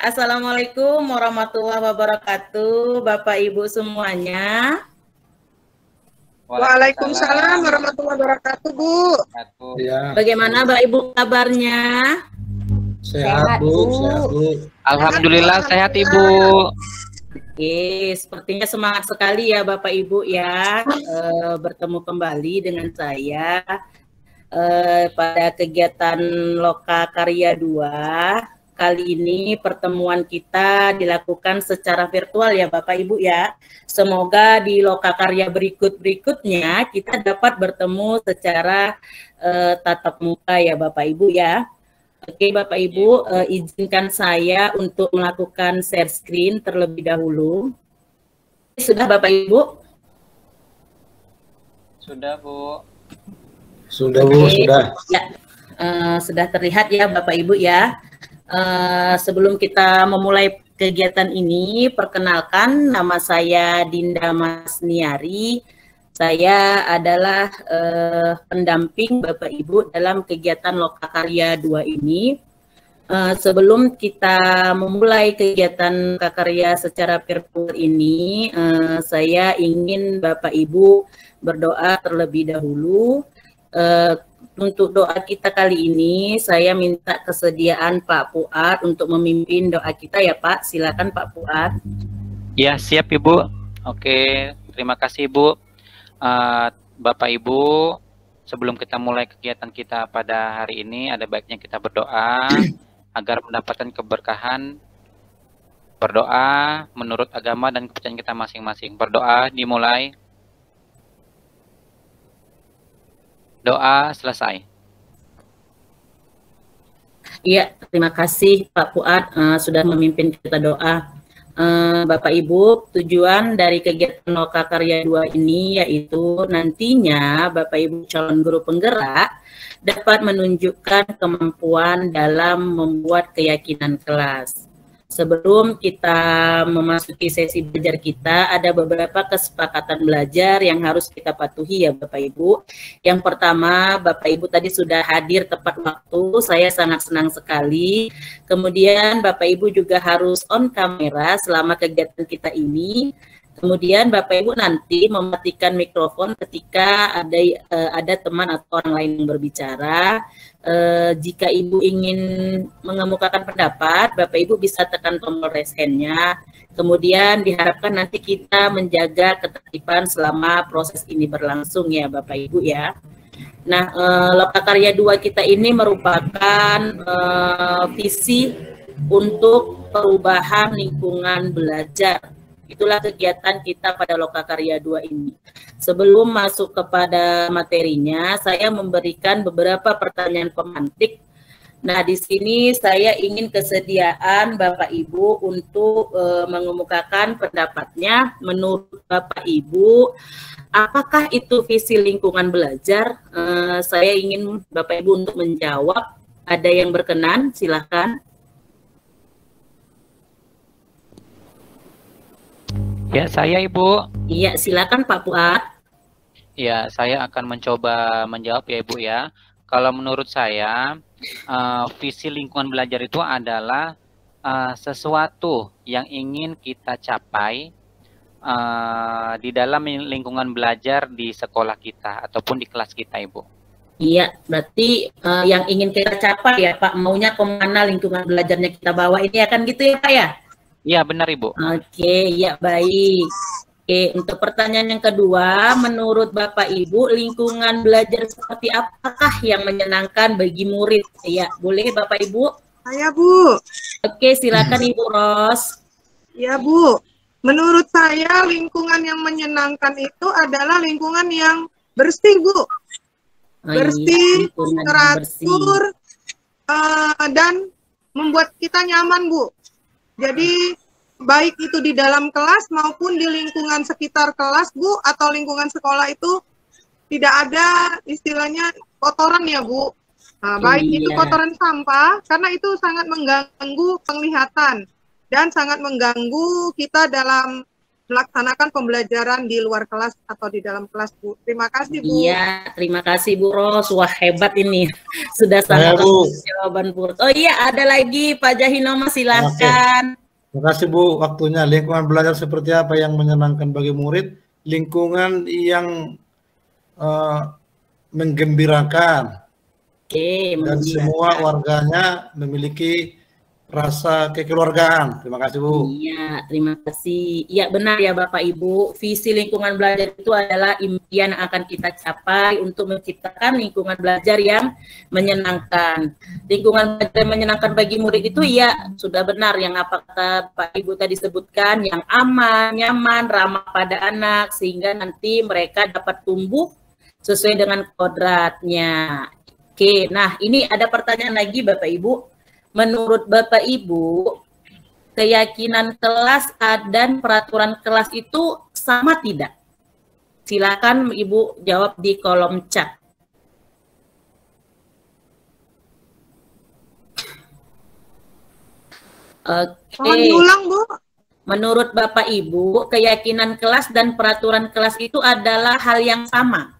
Assalamualaikum warahmatullahi wabarakatuh, Bapak Ibu semuanya. Waalaikumsalam warahmatullahi wabarakatuh, Bu. Ya. Bagaimana Bapak Ibu kabarnya? Sehat, Bu. Sehat, Bu. Alhamdulillah sehat, Ibu. Oke, sepertinya semangat sekali ya Bapak Ibu ya, bertemu kembali dengan saya pada kegiatan Loka Karya 2. Kali ini pertemuan kita dilakukan secara virtual ya Bapak Ibu ya. Semoga di Loka Karya berikutnya kita dapat bertemu secara tatap muka ya Bapak Ibu ya. Oke Bapak Ibu, izinkan saya untuk melakukan share screen terlebih dahulu. Sudah Bapak Ibu? Sudah Bu. Sudah Bu, sudah. Ya, sudah terlihat ya Bapak Ibu ya. Sebelum kita memulai kegiatan ini, perkenalkan nama saya Dinda Masniari. Saya adalah pendamping Bapak Ibu dalam kegiatan Loka Karya 2 ini. Sebelum kita memulai kegiatan Loka Karya secara virtual ini, saya ingin Bapak Ibu berdoa terlebih dahulu. Untuk doa kita kali ini, saya minta kesediaan Pak Fuad untuk memimpin doa kita ya Pak. Silakan Pak Fuad. Ya, siap Ibu. Oke, terima kasih Ibu. Bapak Ibu, sebelum kita mulai kegiatan kita pada hari ini, ada baiknya kita berdoa agar mendapatkan keberkahan. Berdoa menurut agama dan kepercayaan kita masing-masing. Berdoa dimulai. Doa selesai. Iya, terima kasih Pak Fuad sudah memimpin kita doa. Bapak Ibu, tujuan dari kegiatan Loka Karya 2 ini yaitu nantinya Bapak Ibu calon guru penggerak dapat menunjukkan kemampuan dalam membuat keyakinan kelas. Sebelum kita memasuki sesi belajar kita, ada beberapa kesepakatan belajar yang harus kita patuhi ya Bapak Ibu. Yang pertama, Bapak Ibu tadi sudah hadir tepat waktu, saya sangat senang sekali. Kemudian Bapak Ibu juga harus on kamera selama kegiatan kita ini. Kemudian Bapak Ibu nanti mematikan mikrofon ketika ada teman atau orang lain yang berbicara. Jika Ibu ingin mengemukakan pendapat, Bapak Ibu bisa tekan tombol raise hand-nya. Kemudian diharapkan nanti kita menjaga ketertiban selama proses ini berlangsung ya Bapak Ibu ya. Nah, Loka Karya 2 kita ini merupakan visi untuk perubahan lingkungan belajar. Itulah kegiatan kita pada Loka Karya 2 ini. Sebelum masuk kepada materinya, saya memberikan beberapa pertanyaan pemantik. Nah, di sini saya ingin kesediaan Bapak Ibu untuk mengemukakan pendapatnya. Menurut Bapak Ibu, apakah itu visi lingkungan belajar? Saya ingin Bapak Ibu untuk menjawab. Ada yang berkenan? Silakan. Ya, saya Ibu. Iya, silakan Pak Fuad. Ya, saya akan mencoba menjawab ya Ibu ya. Kalau menurut saya, visi lingkungan belajar itu adalah sesuatu yang ingin kita capai di dalam lingkungan belajar di sekolah kita ataupun di kelas kita Ibu. Iya, berarti yang ingin kita capai ya Pak, maunya kemana lingkungan belajarnya kita bawa ini akan gitu ya Pak ya? Iya benar Ibu. Oke, ya baik. Oke, untuk pertanyaan yang kedua, menurut Bapak Ibu, lingkungan belajar seperti apakah yang menyenangkan bagi murid? Ya, boleh Bapak Ibu? Saya Bu. Oke, silakan Ibu Ros. Ya Bu, menurut saya lingkungan yang menyenangkan itu adalah lingkungan yang bersih Bu. Bersih, teratur, dan membuat kita nyaman Bu. Jadi baik itu di dalam kelas maupun di lingkungan sekitar kelas Bu atau lingkungan sekolah itu tidak ada istilahnya kotoran ya Bu. Nah, baik itu kotoran sampah karena itu sangat mengganggu penglihatan dan sangat mengganggu kita dalam melaksanakan pembelajaran di luar kelas atau di dalam kelas, Bu. Terima kasih, Bu. Iya, terima kasih Bu Ros. Wah, hebat ini. Sudah sangat jawaban Bu Ros. Oh iya, ada lagi Pak Jahinoma, silakan. Terima kasih Bu, waktunya. Lingkungan belajar seperti apa yang menyenangkan bagi murid? Lingkungan yang menggembirakan. Oke, dan semua warganya memiliki rasa kekeluargaan. Terima kasih Bu. Iya, terima kasih. Iya benar ya Bapak Ibu, visi lingkungan belajar itu adalah impian yang akan kita capai untuk menciptakan lingkungan belajar yang menyenangkan. Lingkungan belajar yang menyenangkan bagi murid itu ya sudah benar yang apa kata Pak Ibu tadi sebutkan, yang aman, nyaman, ramah pada anak, sehingga nanti mereka dapat tumbuh sesuai dengan kodratnya. Oke, nah ini ada pertanyaan lagi Bapak Ibu. Menurut Bapak Ibu, keyakinan kelas dan peraturan kelas itu sama tidak? Silakan Ibu jawab di kolom chat. Oke. Diulang, Bu. Menurut Bapak Ibu, keyakinan kelas dan peraturan kelas itu adalah hal yang sama.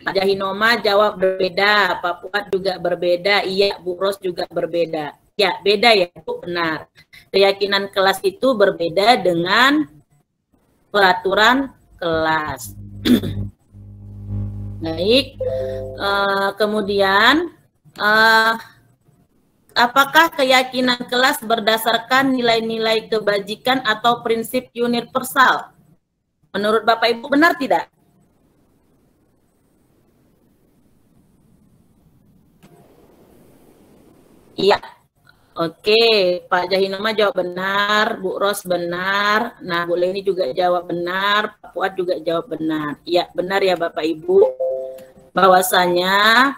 Pak Jahinoma jawab berbeda, Pak Fuad juga berbeda, iya Bu Ros juga berbeda. Ya, beda ya, Bu, benar. Keyakinan kelas itu berbeda dengan peraturan kelas. Baik, kemudian apakah keyakinan kelas berdasarkan nilai-nilai kebajikan atau prinsip universal? Menurut Bapak Ibu benar tidak? Iya, oke. Pak Jahinoma jawab benar, Bu Ros benar, nah Bu Leni juga jawab benar, Pak Fuad juga jawab benar. Iya, benar ya Bapak Ibu, bahwasanya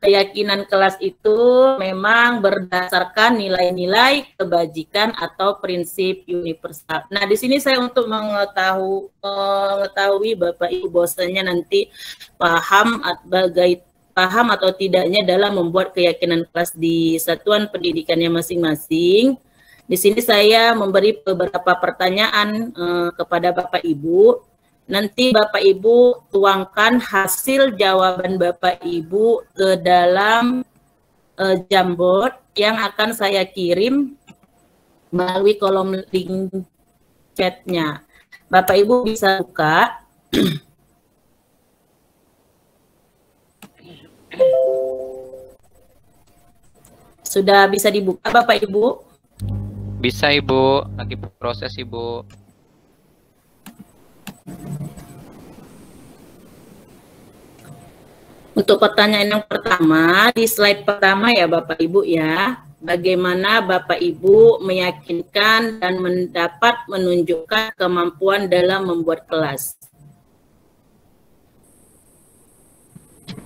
keyakinan kelas itu memang berdasarkan nilai-nilai kebajikan atau prinsip universal. Nah, di sini saya untuk mengetahui Bapak Ibu bahwasanya nanti paham atau tidaknya dalam membuat keyakinan kelas di satuan pendidikannya masing-masing. Di sini saya memberi beberapa pertanyaan kepada Bapak Ibu. Nanti Bapak Ibu tuangkan hasil jawaban Bapak Ibu ke dalam Jamboard yang akan saya kirim melalui kolom link chatnya. Bapak Ibu bisa buka. Sudah bisa dibuka Bapak Ibu? Bisa Ibu, lagi proses Ibu. Untuk pertanyaan yang pertama, di slide pertama ya Bapak Ibu ya, bagaimana Bapak Ibu meyakinkan dan dapat menunjukkan kemampuan dalam membuat kelas?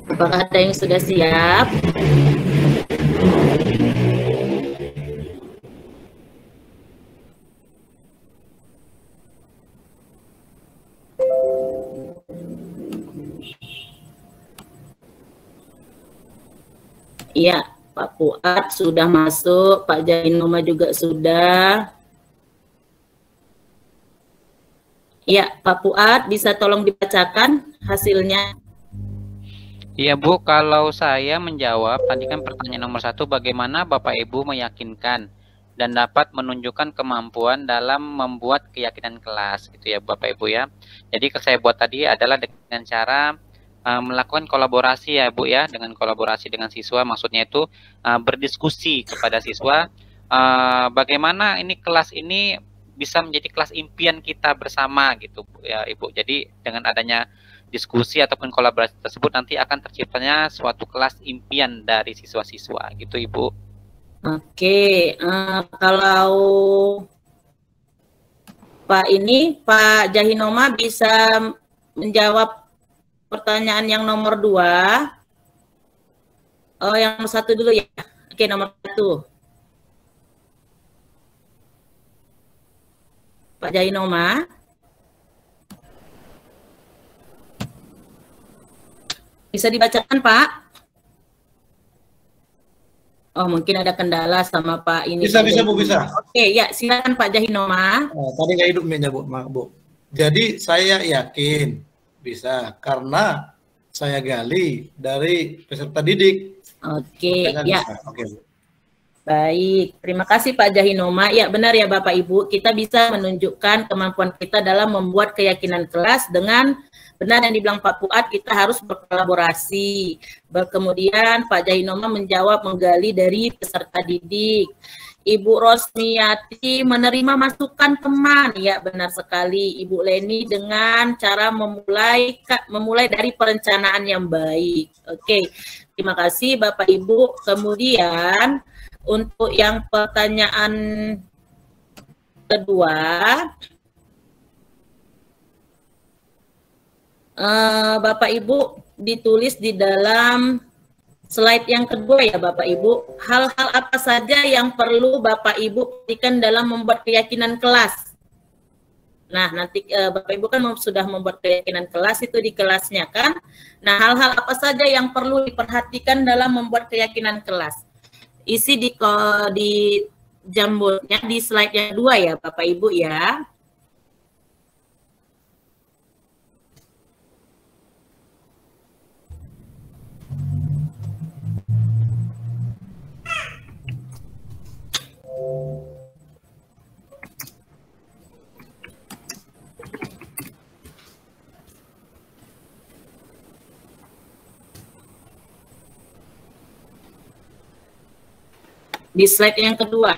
Apakah ada yang sudah siap? Iya, Pak Fuad sudah masuk, Pak Jahinoma juga sudah. Iya, Pak Fuad bisa tolong dibacakan hasilnya? Iya Bu, kalau saya menjawab tadi kan pertanyaan nomor 1, bagaimana Bapak Ibu meyakinkan dan dapat menunjukkan kemampuan dalam membuat keyakinan kelas gitu ya Bapak Ibu ya. Jadi saya buat tadi adalah dengan cara melakukan kolaborasi ya Bu ya, dengan kolaborasi dengan siswa, maksudnya itu berdiskusi kepada siswa bagaimana ini kelas ini bisa menjadi kelas impian kita bersama gitu ya Ibu. Jadi dengan adanya diskusi ataupun kolaborasi tersebut nanti akan terciptanya suatu kelas impian dari siswa-siswa gitu Ibu. Oke, kalau Pak Jahinoma bisa menjawab pertanyaan yang nomor 2. Oh, yang nomor 1 dulu ya. Oke, nomor 1. Pak Jahinoma. Bisa dibacakan, Pak? Oh, mungkin ada kendala sama Pak ini. Bisa, bisa Bu, bisa. Oke, ya silakan Pak Jahinoma. Tadi nggak hidup mic-nya Bu. Jadi saya yakin bisa karena saya gali dari peserta didik. Oke, ya. Oke, Bu. Baik, terima kasih Pak Jahinoma. Ya benar ya Bapak Ibu, kita bisa menunjukkan kemampuan kita dalam membuat keyakinan kelas dengan benar yang dibilang Pak Fuad, kita harus berkolaborasi. Kemudian Pak Jahinoma menjawab menggali dari peserta didik. Ibu Rosmiati menerima masukan teman, ya benar sekali. Ibu Leni dengan cara memulai dari perencanaan yang baik. Oke, terima kasih Bapak Ibu. Kemudian untuk yang pertanyaan kedua, Bapak Ibu ditulis di dalam slide yang kedua ya Bapak Ibu, hal-hal apa saja yang perlu Bapak Ibu perhatikan dalam membuat keyakinan kelas. Nah, nanti Bapak Ibu kan sudah membuat keyakinan kelas itu di kelasnya kan. Nah, hal-hal apa saja yang perlu diperhatikan dalam membuat keyakinan kelas. Isi di jamboardnya di slide yang kedua ya Bapak Ibu ya. Di slide yang kedua.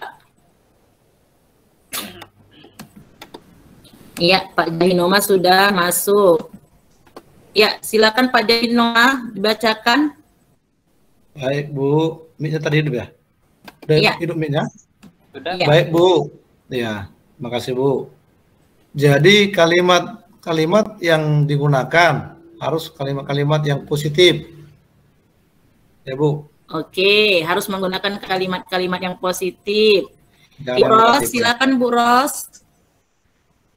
Iya, Pak Jahinoma sudah masuk. Ya, silakan Pak Jahinoma dibacakan. Baik Bu, mic-nya tadi hidup ya? Udah ya. Hidup mic-nya? Sudah. Ya. Baik Bu, ya, makasih Bu. Jadi kalimat-kalimat yang digunakan harus kalimat-kalimat yang positif. Ya Bu. Oke, harus menggunakan kalimat-kalimat yang positif. Bu Ros, silakan Bu Ros.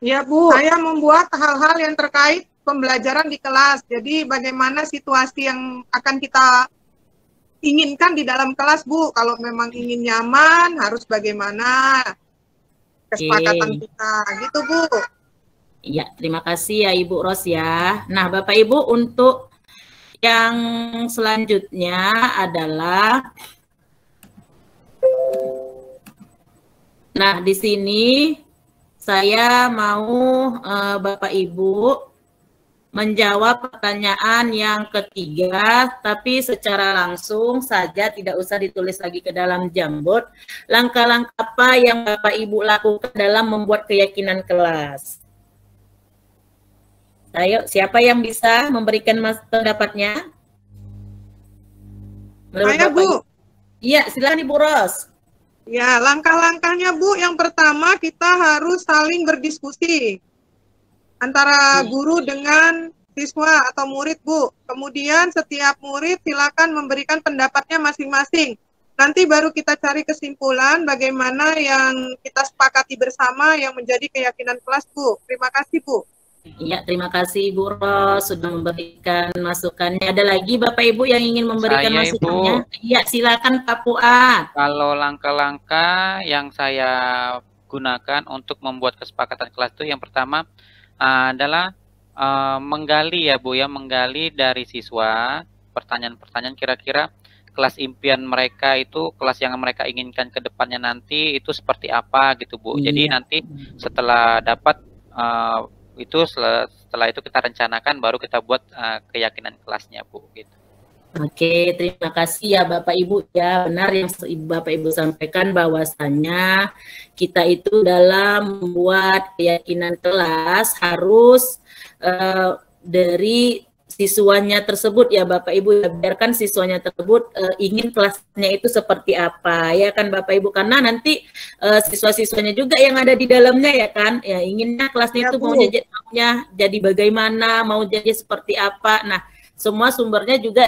Ya Bu, saya membuat hal-hal yang terkait pembelajaran di kelas. Jadi bagaimana situasi yang akan kita inginkan di dalam kelas Bu. Kalau memang ingin nyaman, harus bagaimana kesepakatan kita. Gitu Bu. Iya, terima kasih ya Ibu Ros ya. Nah Bapak Ibu untuk yang selanjutnya adalah, nah di sini saya mau Bapak Ibu menjawab pertanyaan yang ketiga, tapi secara langsung saja, tidak usah ditulis lagi ke dalam jamboard. Langkah-langkah apa yang Bapak Ibu lakukan dalam membuat keyakinan kelas? Ayo, siapa yang bisa memberikan pendapatnya? Saya Bu. Iya, silakan Ibu Ros. Ya, langkah-langkahnya Bu, yang pertama kita harus saling berdiskusi antara guru dengan siswa atau murid Bu. Kemudian setiap murid silakan memberikan pendapatnya masing-masing. Nanti baru kita cari kesimpulan bagaimana yang kita sepakati bersama yang menjadi keyakinan kelas Bu. Terima kasih Bu. Iya, terima kasih Ibu Ros sudah memberikan masukannya. Ada lagi Bapak Ibu yang ingin memberikan masukannya? Iya, silakan Pak Fuad. Kalau langkah-langkah yang saya gunakan untuk membuat kesepakatan kelas itu yang pertama adalah menggali ya Bu ya, menggali dari siswa pertanyaan-pertanyaan kira-kira kelas impian mereka itu, kelas yang mereka inginkan ke depannya nanti itu seperti apa gitu Bu. Iya. Jadi nanti setelah dapat itu setelah itu kita rencanakan baru kita buat keyakinan kelasnya Bu gitu. Oke, terima kasih ya Bapak Ibu ya. Benar yang Bapak Ibu sampaikan bahwasannya kita itu dalam membuat keyakinan kelas harus dari siswanya tersebut ya Bapak Ibu ya, biarkan siswanya tersebut ingin kelasnya itu seperti apa ya kan Bapak Ibu, karena nanti siswa-siswanya juga yang ada di dalamnya ya kan ya, inginnya kelasnya itu maunya jadi bagaimana, mau jadi seperti apa. Nah, semua sumbernya juga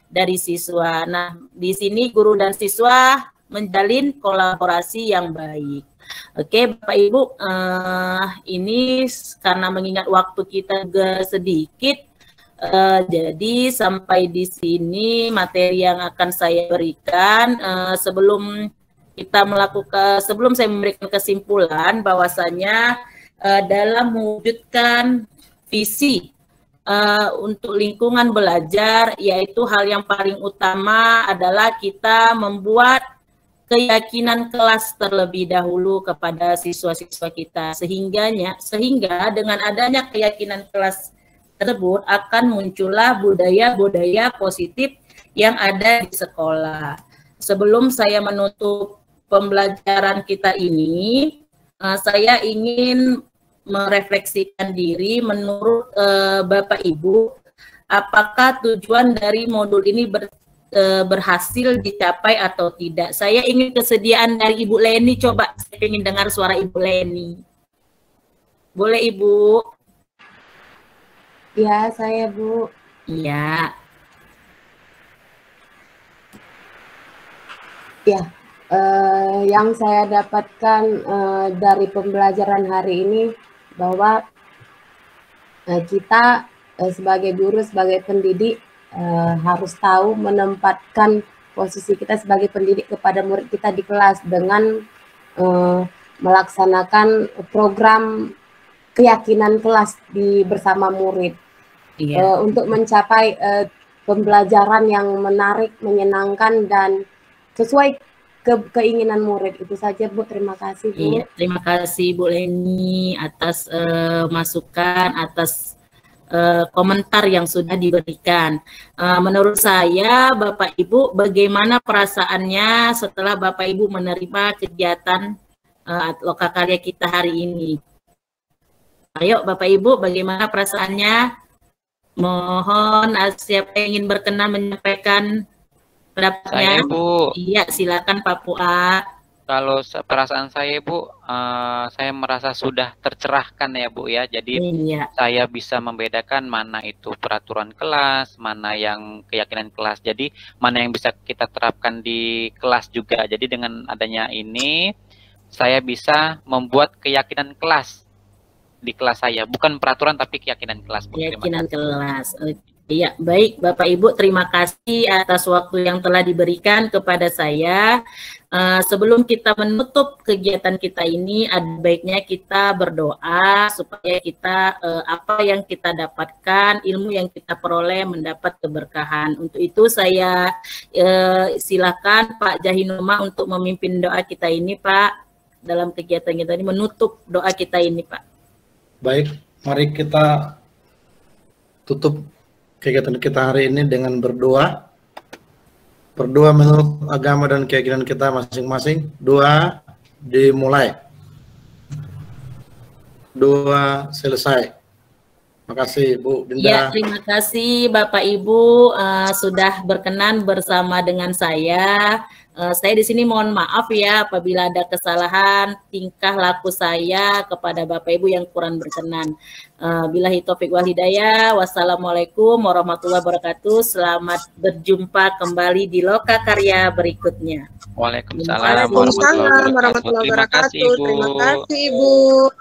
dari siswa. Nah, di sini guru dan siswa menjalin kolaborasi yang baik. Oke, Bapak Ibu, ini karena mengingat waktu kita juga sedikit, Jadi sampai di sini materi yang akan saya berikan. Sebelum saya memberikan kesimpulan bahwasanya dalam mewujudkan visi untuk lingkungan belajar, yaitu hal yang paling utama adalah kita membuat keyakinan kelas terlebih dahulu kepada siswa-siswa kita, sehingga dengan adanya keyakinan kelas tersebut akan muncullah budaya-budaya positif yang ada di sekolah. Sebelum saya menutup pembelajaran kita ini, saya ingin merefleksikan diri menurut Bapak Ibu, apakah tujuan dari modul ini berhasil dicapai atau tidak. Saya ingin kesediaan dari Ibu Leni, coba saya ingin dengar suara Ibu Leni. Boleh Ibu? Ya, saya Bu. Iya. Ya, yang saya dapatkan dari pembelajaran hari ini bahwa kita sebagai guru, sebagai pendidik harus tahu menempatkan posisi kita sebagai pendidik kepada murid kita di kelas dengan melaksanakan program keyakinan kelas bersama murid. Iya. Untuk mencapai pembelajaran yang menarik, menyenangkan, dan sesuai keinginan murid. Itu saja Bu, terima kasih Bu. Iya, terima kasih Bu Leni atas masukan, atas komentar yang sudah diberikan. Menurut saya, Bapak Ibu, bagaimana perasaannya setelah Bapak Ibu menerima kegiatan lokakarya kita hari ini? Ayo Bapak Ibu, bagaimana perasaannya? Mohon siapa yang ingin berkenan menyampaikan pendapatnya? Saya Bu. Iya, silakan Pak Fuad. Kalau perasaan saya Bu, saya merasa sudah tercerahkan ya Bu ya. Jadi saya bisa membedakan mana itu peraturan kelas, mana yang keyakinan kelas. Jadi mana yang bisa kita terapkan di kelas juga. Jadi dengan adanya ini, saya bisa membuat keyakinan kelas di kelas saya, bukan peraturan tapi keyakinan kelas. Keyakinan kelas. Iya, baik Bapak Ibu, terima kasih atas waktu yang telah diberikan kepada saya. Sebelum kita menutup kegiatan kita ini, ada baiknya kita berdoa supaya kita apa yang kita dapatkan, ilmu yang kita peroleh mendapat keberkahan. Untuk itu saya silakan Pak Jahinoma untuk memimpin doa kita ini, Pak, dalam kegiatan kita ini, menutup doa kita ini, Pak. Baik, mari kita tutup kegiatan kita hari ini dengan berdoa. Berdoa menurut agama dan keyakinan kita masing-masing. Doa dimulai. Doa selesai. Terima kasih Bu Dinda. Ya, terima kasih Bapak Ibu sudah berkenan bersama dengan saya. Saya di sini mohon maaf ya apabila ada kesalahan tingkah laku saya kepada Bapak Ibu yang kurang berkenan. Billahi taufiq wal hidayah. Wassalamualaikum warahmatullahi wabarakatuh. Selamat berjumpa kembali di Lokakarya berikutnya. Waalaikumsalam warahmatullahi wabarakatuh. Terima kasih Bu.